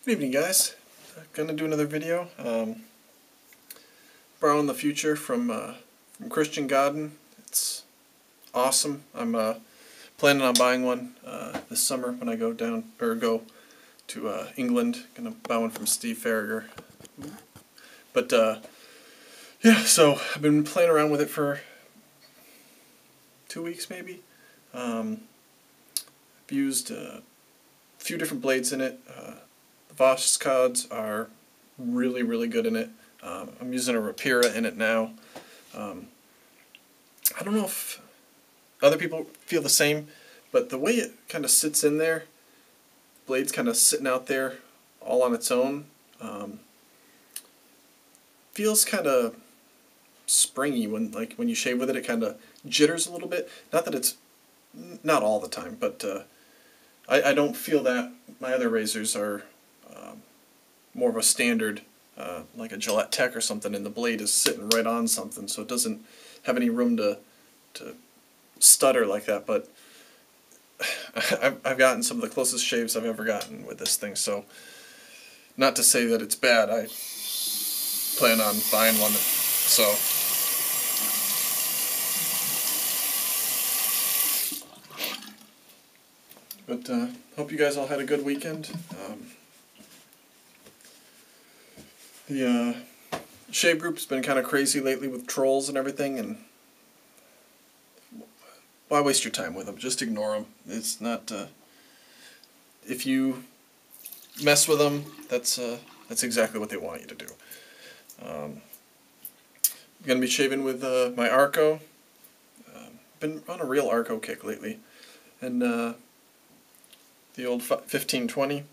Good evening, guys. Gonna do another video. Borrowing the Future from Christian Godden. It's awesome. I'm planning on buying one this summer when I go to England. Gonna buy one from Steve Farragher. But yeah, so I've been playing around with it for 2 weeks maybe. I've used a few different blades in it. The Voss cods are really good in it. I'm using a Rapira in it now. I don't know if other people feel the same, but the way it kind of sits in there, blade's kind of sitting out there all on its own, feels kind of springy when you shave with it. It kind of jitters a little bit. Not that it's not all the time, but I don't feel that. My other razors are more of a standard, like a Gillette Tech or something, and the blade is sitting right on something, so it doesn't have any room to stutter like that. But I've gotten some of the closest shaves I've ever gotten with this thing, so not to say that it's bad. I plan on buying one, so but hope you guys all had a good weekend. The shave group's been kind of crazy lately with trolls and everything, and why waste your time with them? Just ignore them. It's not. If you mess with them, that's exactly what they want you to do. I'm gonna be shaving with my Arko. Been on a real Arko kick lately, and the old 1520.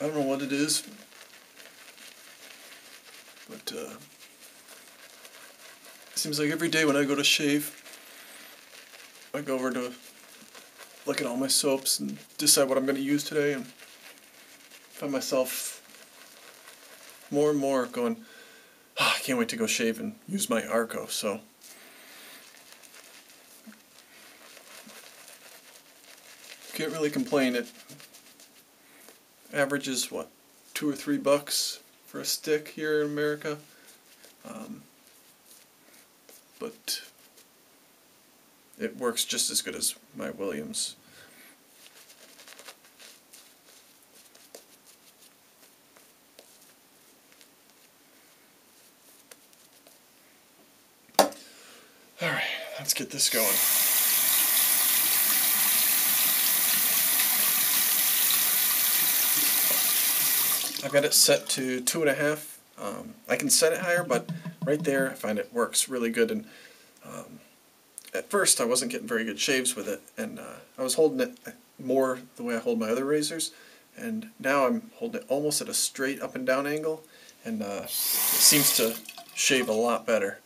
I don't know what it is, but it seems like every day when I go to shave, I go over to look at all my soaps and decide what I'm going to use today, and find myself more and more going, oh, I can't wait to go shave and use my Arko. So can't really complain. It averages, what, $2 or $3 for a stick here in America, but it works just as good as my Williams. Alright, let's get this going. I've got it set to 2.5. I can set it higher, but right there I find it works really good. And at first I wasn't getting very good shaves with it, and I was holding it more the way I hold my other razors, and now I'm holding it almost at a straight up and down angle, and it seems to shave a lot better.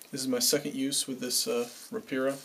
This is my second use with this Rapira.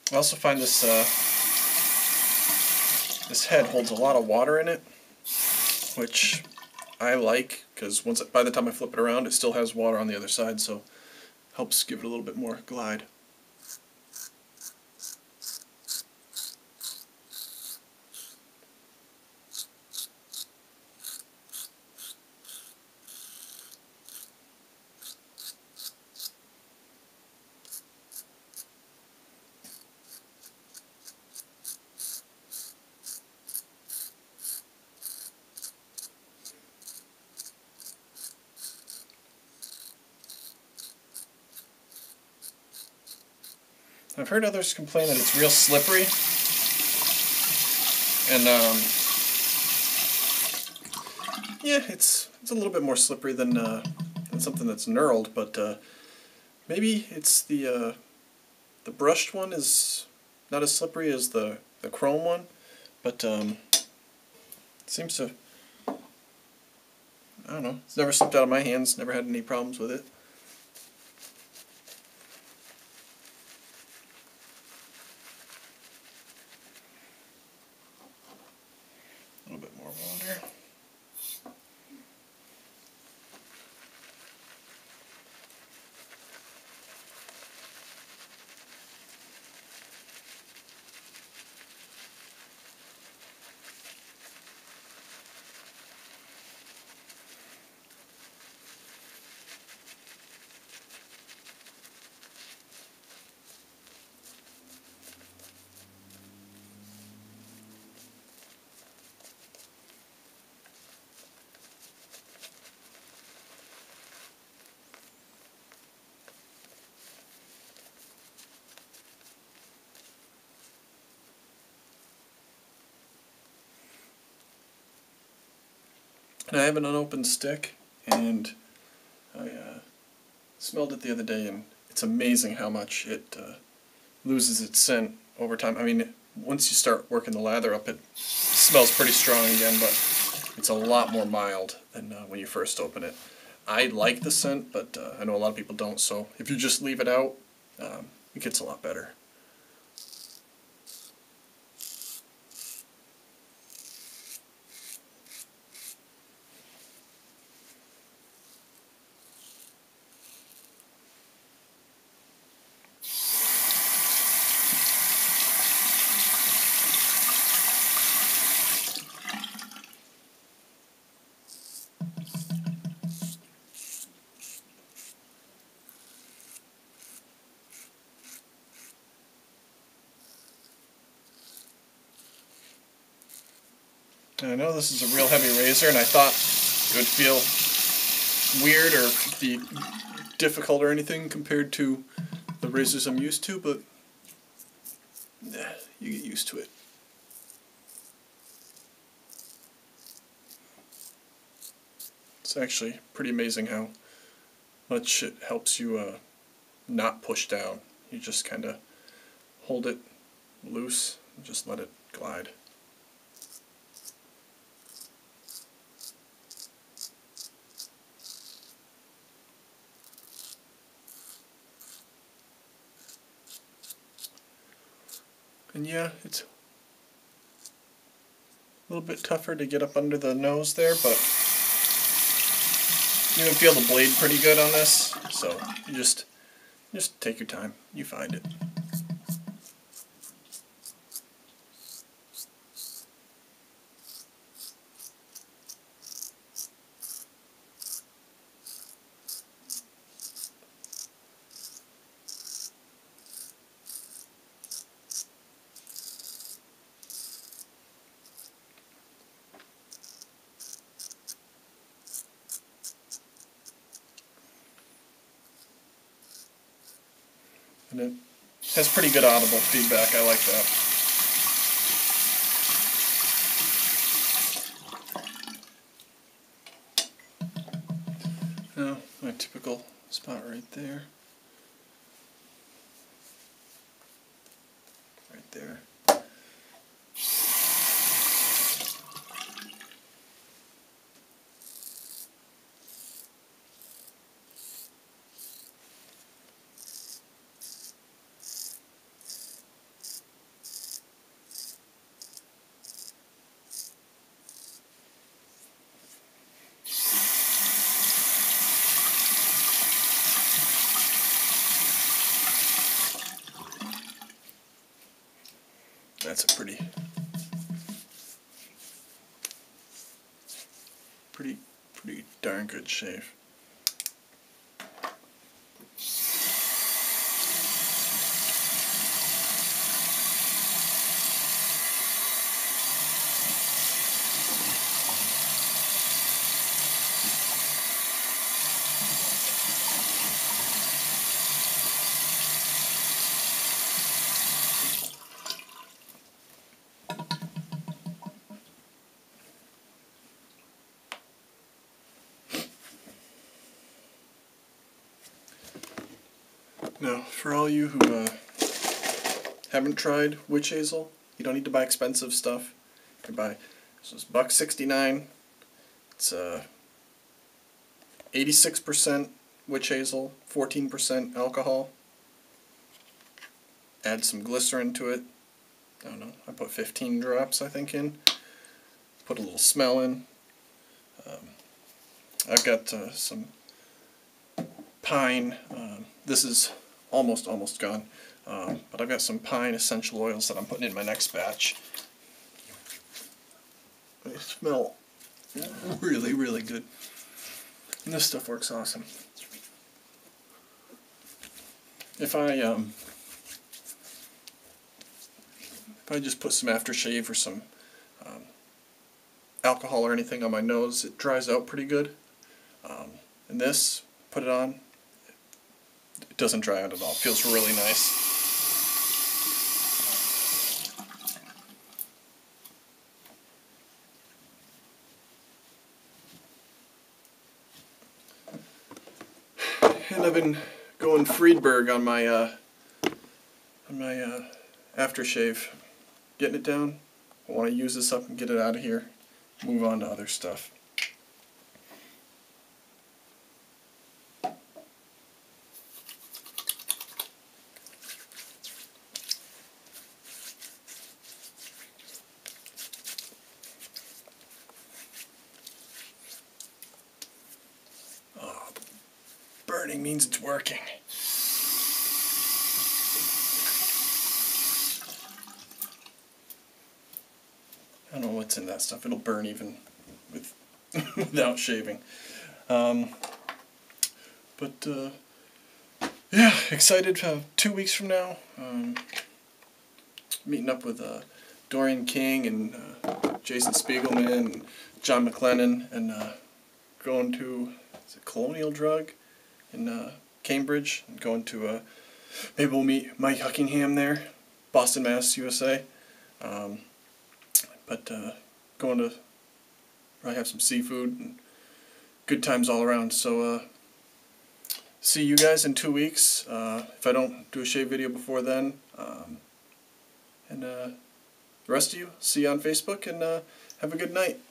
I also find this head holds a lot of water in it, which I like, because by the time I flip it around, it still has water on the other side, so helps give it a little bit more glide. I've heard others complain that it's real slippery, and yeah, it's a little bit more slippery than something that's knurled, but maybe it's the brushed one is not as slippery as the chrome one, but it seems to, I don't know, it's never slipped out of my hands, never had any problems with it. A little bit more water. And I have an unopened stick, and I smelled it the other day, and it's amazing how much it loses its scent over time. I mean, once you start working the lather up, it smells pretty strong again, but it's a lot more mild than when you first open it. I like the scent, but I know a lot of people don't, so if you just leave it out, it gets a lot better. I know this is a real heavy razor, and I thought it would feel weird or be difficult or anything compared to the razors I'm used to, but you get used to it. It's actually pretty amazing how much it helps you not push down. You just kind of hold it loose and just let it glide. And yeah, it's a little bit tougher to get up under the nose there, but you can feel the blade pretty good on this, so you just take your time, you find it. And it has pretty good audible feedback. I like that. Now, my typical spot right there. Right there. That's a pretty darn good shave. Now, for all you who haven't tried witch hazel, you don't need to buy expensive stuff. You can buy, this is $1.69. It's 86% witch hazel, 14% alcohol. Add some glycerin to it. I don't know, I put 15 drops I think in. Put a little smell in. I've got some pine. This is almost gone. But I've got some pine essential oils that I'm putting in my next batch. They smell really, really good. And this stuff works awesome. If I just put some aftershave or some alcohol or anything on my nose, it dries out pretty good. And this, put it on, it doesn't dry out at all. It feels really nice. And I've been going Friedberg on my aftershave, getting it down. I want to use this up and get it out of here, move on to other stuff. Oh, burning means it's working. I don't know what's in that stuff. It'll burn even with without shaving. Yeah, excited. 2 weeks from now, meeting up with Dorian King and Jason Spiegelman and John McLennan, and going to Colonial Drug in Cambridge, and going to maybe we'll meet Mike Huckingham there, Boston, Mass, USA. But going to probably have some seafood and good times all around. So see you guys in 2 weeks. If I don't do a shave video before then, and the rest of you, see you on Facebook, and have a good night.